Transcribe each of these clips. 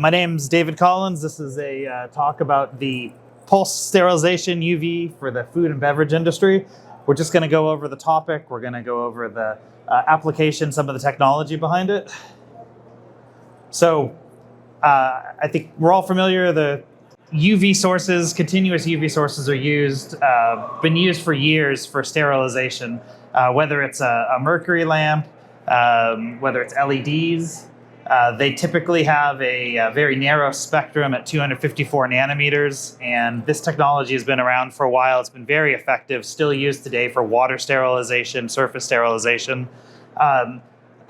My name's David Collins. This is a talk about the pulse sterilization UV for the food and beverage industry. We're just going to go over the topic. We're going to go over the application, some of the technology behind it. So I think we're all familiar. The UV sources, continuous UV sources are been used for years for sterilization, whether it's a mercury lamp, whether it's LEDs. They typically have a very narrow spectrum at 254 nanometers, and this technology has been around for a while. It's been very effective, still used today for water sterilization, surface sterilization.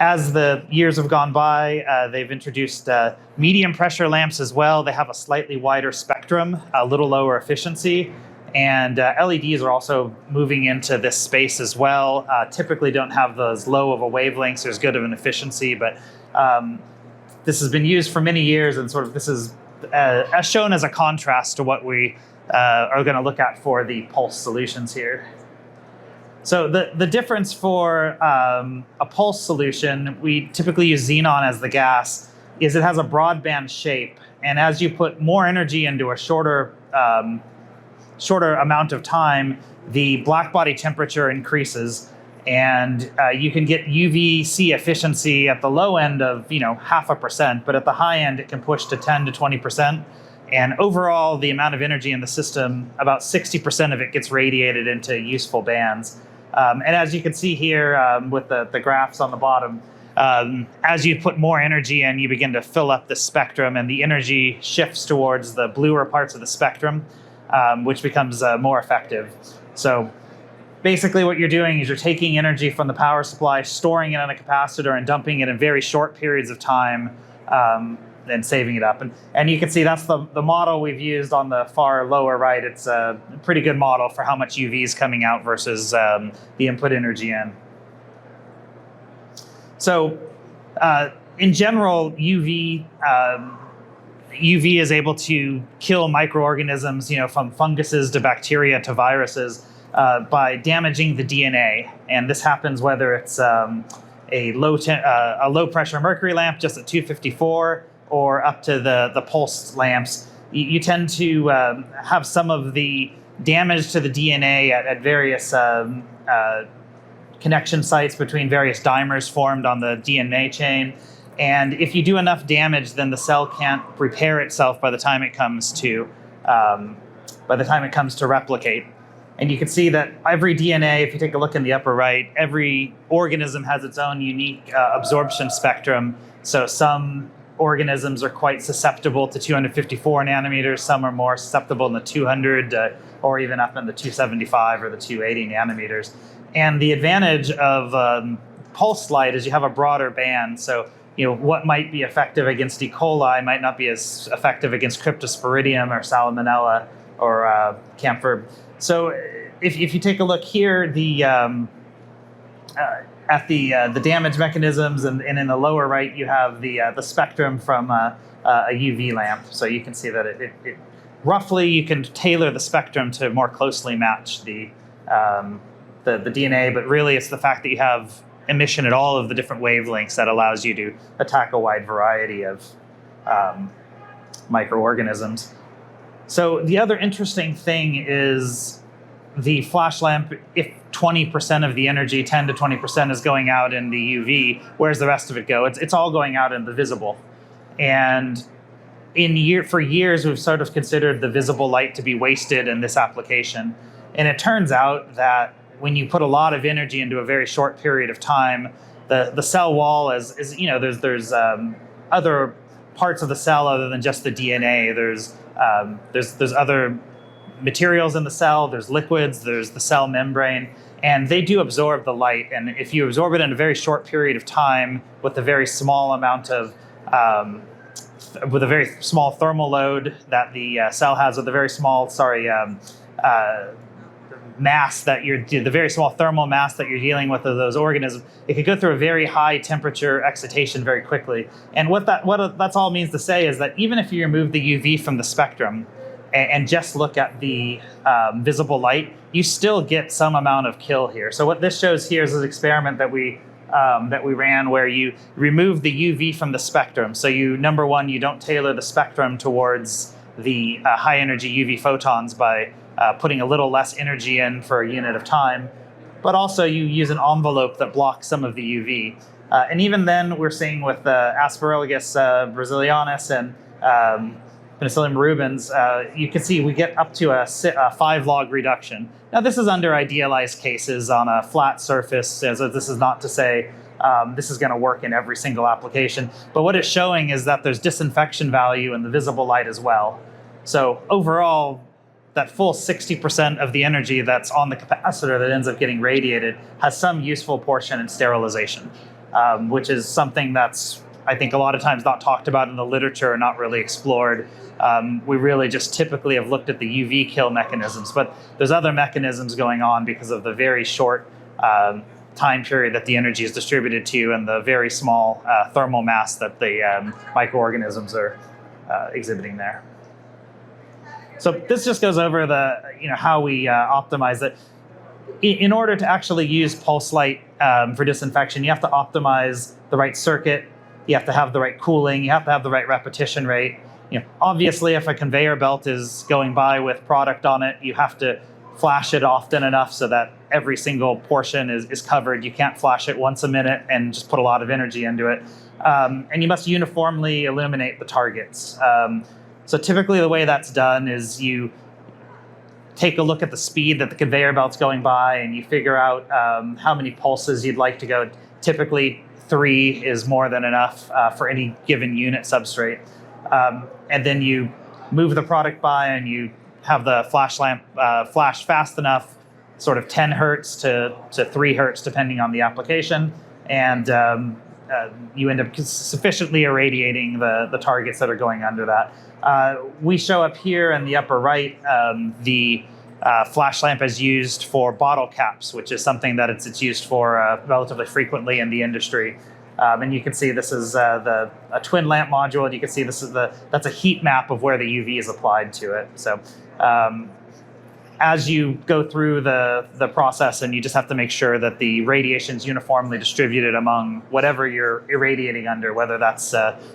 As the years have gone by, they've introduced medium pressure lamps as well. They have a slightly wider spectrum, a little lower efficiency, and LEDs are also moving into this space as well. Typically don't have as low of a wavelength, so as good of an efficiency, but this has been used for many years, and sort of this is as shown as a contrast to what we are going to look at for the pulse solutions here. So the difference for a pulse solution, we typically use xenon as the gas, is it has a broadband shape, and as you put more energy into a shorter amount of time, the black body temperature increases. And you can get UVC efficiency at the low end of 0.5%, but at the high end it can push to 10 to 20%. And overall, the amount of energy in the system, about 60% of it gets radiated into useful bands. And as you can see here with the graphs on the bottom, as you put more energy in, you begin to fill up the spectrum, and the energy shifts towards the bluer parts of the spectrum, which becomes more effective. So basically what you're doing is you're taking energy from the power supply, storing it on a capacitor, and dumping it in very short periods of time, and saving it up. And you can see that's the model we've used on the far lower right. It's a pretty good model for how much UV is coming out versus the input energy in. So in general, UV is able to kill microorganisms, from funguses to bacteria to viruses, by damaging the DNA, and this happens whether it's a low pressure mercury lamp just at 254 or up to the pulsed lamps. You tend to have some of the damage to the DNA at various connection sites between various dimers formed on the DNA chain. And if you do enough damage, then the cell can't repair itself by the time it comes to replicate. And you can see that every DNA, if you take a look in the upper right, every organism has its own unique absorption spectrum. So some organisms are quite susceptible to 254 nanometers, some are more susceptible in the 200 or even up in the 275 or the 280 nanometers. And the advantage of pulse light is you have a broader band. So what might be effective against E. coli might not be as effective against Cryptosporidium or Salmonella or camphor. So if you take a look here, at the damage mechanisms, and in the lower right you have the spectrum from a UV lamp. So you can see that it roughly you can tailor the spectrum to more closely match the DNA, but really it's the fact that you have emission at all of the different wavelengths that allows you to attack a wide variety of microorganisms. So the other interesting thing is the flash lamp, if 20% of the energy, 10 to 20% is going out in the UV, where's the rest of it go? It's all going out in the visible. And for years, we've sort of considered the visible light to be wasted in this application. And it turns out that when you put a lot of energy into a very short period of time, the cell wall there's other parts of the cell other than just the DNA. There's other materials in the cell, there's liquids, there's the cell membrane, and they do absorb the light. And if you absorb it in a very short period of time with a very small amount of, with a very small thermal load that the cell has, with a very small, mass that the very small thermal mass that you're dealing with of those organisms, it could go through a very high temperature excitation very quickly. And what that's all means to say is that even if you remove the UV from the spectrum and just look at the visible light, you still get some amount of kill here. So what this shows here is an experiment that we that we ran where you remove the UV from the spectrum. So number one, you don't tailor the spectrum towards the high energy UV photons by putting a little less energy in for a unit of time, but also you use an envelope that blocks some of the UV. And even then, we're seeing with Aspergillus brasilianus and Penicillium rubens, you can see we get up to a 5 log reduction. Now, this is under idealized cases on a flat surface, so this is not to say this is going to work in every single application, but what it's showing is that there's disinfection value in the visible light as well. So overall, that full 60% of the energy that's on the capacitor that ends up getting radiated has some useful portion in sterilization, which is something that's, I think, a lot of times not talked about in the literature or not really explored. We really just typically have looked at the UV kill mechanisms, but there's other mechanisms going on because of the very short time period that the energy is distributed to and the very small thermal mass that the microorganisms are exhibiting there. So this just goes over how we optimize it. In order to actually use pulse light for disinfection, you have to optimize the right circuit. You have to have the right cooling. You have to have the right repetition rate. Obviously, if a conveyor belt is going by with product on it, you have to flash it often enough so that every single portion is covered. You can't flash it once a minute and just put a lot of energy into it. And you must uniformly illuminate the targets. So typically the way that's done is you take a look at the speed that the conveyor belt's going by and you figure out how many pulses you'd like to go. Typically 3 is more than enough for any given unit substrate. And then you move the product by and you have the flash lamp flash fast enough, sort of 10 hertz to 3 hertz, depending on the application. And you end up sufficiently irradiating the targets that are going under that. We show up here in the upper right, the flash lamp is used for bottle caps, which is something that it's used for relatively frequently in the industry. And you can see this is a twin lamp module, and you can see that's a heat map of where the UV is applied to it. So as you go through the process, and you just have to make sure that the radiation is uniformly distributed among whatever you're irradiating under, whether that's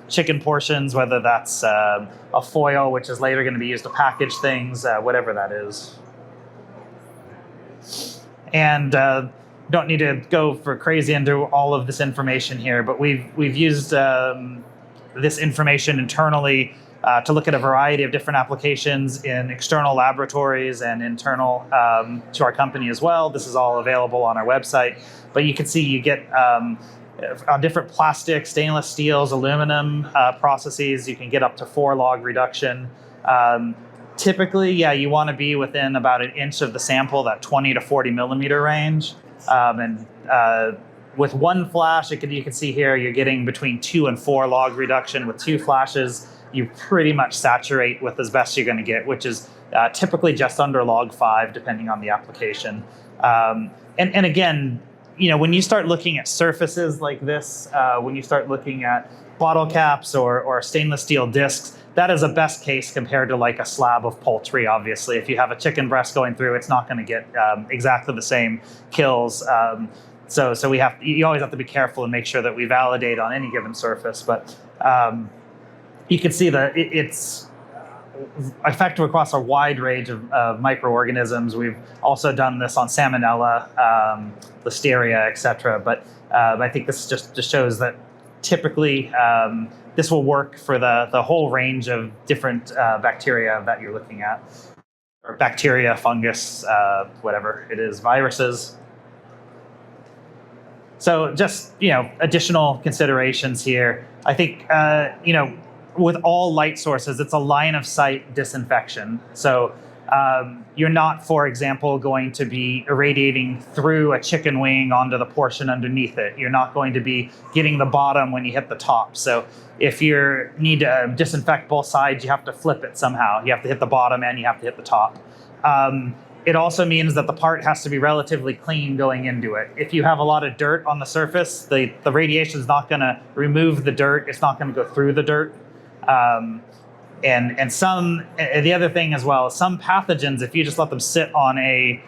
chicken portions, whether that's a foil, which is later going to be used to package things, whatever that is. And don't need to go for crazy into all of this information here, but we've used this information internally to look at a variety of different applications in external laboratories and internal to our company as well. This is all available on our website, but you can see you get on different plastics, stainless steels, aluminum processes, you can get up to 4 log reduction. Typically, you want to be within about 1 inch of the sample, that 20 to 40 millimeter range. With one flash, you can see here, you're getting between 2 and 4 log reduction. With 2 flashes, you pretty much saturate with as best you're going to get, which is typically just under log 5, depending on the application. And again, when you start looking at surfaces like this, when you start looking at bottle caps or stainless steel discs, that is a best case compared to like a slab of poultry, obviously. If you have a chicken breast going through, it's not going to get exactly the same kills. So you always have to be careful and make sure that we validate on any given surface. But you can see that it's effective across a wide range of microorganisms. We've also done this on Salmonella, Listeria, et cetera. But I think this just shows that typically this will work for the whole range of different bacteria that you're looking at, or bacteria, fungus, whatever it is, viruses. So just, additional considerations here. I think, with all light sources, it's a line of sight disinfection. So you're not, for example, going to be irradiating through a chicken wing onto the portion underneath it. You're not going to be getting the bottom when you hit the top. So if you need to disinfect both sides, you have to flip it somehow. You have to hit the bottom and you have to hit the top. It also means that the part has to be relatively clean going into it. If you have a lot of dirt on the surface, the radiation is not going to remove the dirt. It's not going to go through the dirt. And the other thing as well, some pathogens, if you just let them sit on a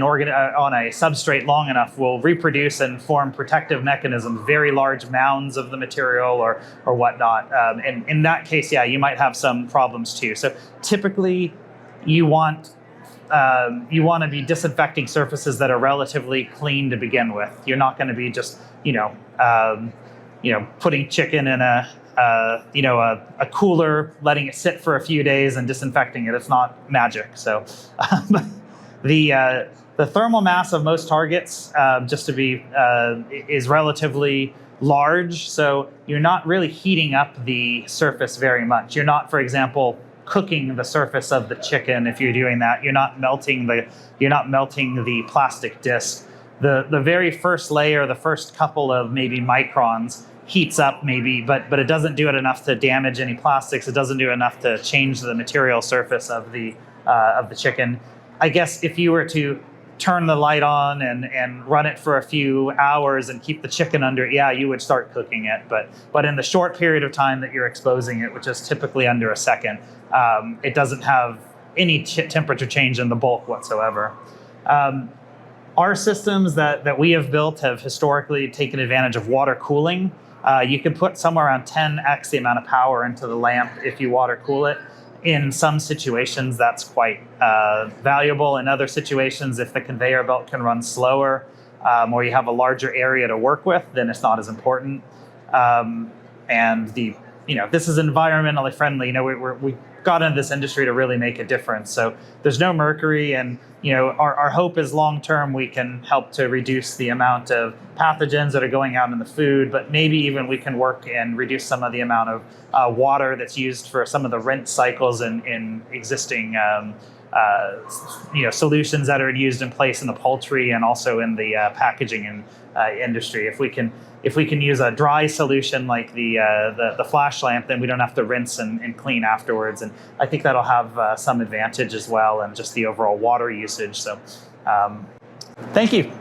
on a substrate long enough will reproduce and form protective mechanisms, very large mounds of the material or whatnot. And in that case, yeah, you might have some problems too. So typically, you want to be disinfecting surfaces that are relatively clean to begin with. You're not going to be just putting chicken in a cooler, letting it sit for a few days and disinfecting it. It's not magic. So the thermal mass of most targets, is relatively large. So you're not really heating up the surface very much. You're not, for example, cooking the surface of the chicken. If you're doing that, you're not melting the plastic disc. The very first layer, the first couple of maybe microns, heats up maybe, but it doesn't do it enough to damage any plastics. It doesn't do enough to change the material surface of the chicken. I guess if you were to turn the light on and run it for a few hours and keep the chicken under, yeah, you would start cooking it. But in the short period of time that you're exposing it, which is typically under a second, it doesn't have any temperature change in the bulk whatsoever. Our systems that we have built have historically taken advantage of water cooling. You can put somewhere around 10x the amount of power into the lamp if you water cool it. In some situations, that's quite valuable. In other situations, if the conveyor belt can run slower or you have a larger area to work with, then it's not as important. And this is environmentally friendly. We got into this industry to really make a difference. So there's no mercury, and our hope is long term we can help to reduce the amount of pathogens that are going out in the food, but maybe even we can work and reduce some of the amount of water that's used for some of the rinse cycles in existing solutions that are used in place in the poultry and also in the packaging industry. If we can use a dry solution like the flash lamp, then we don't have to rinse and clean afterwards. And I think that'll have some advantage as well, and just the overall water usage. So thank you.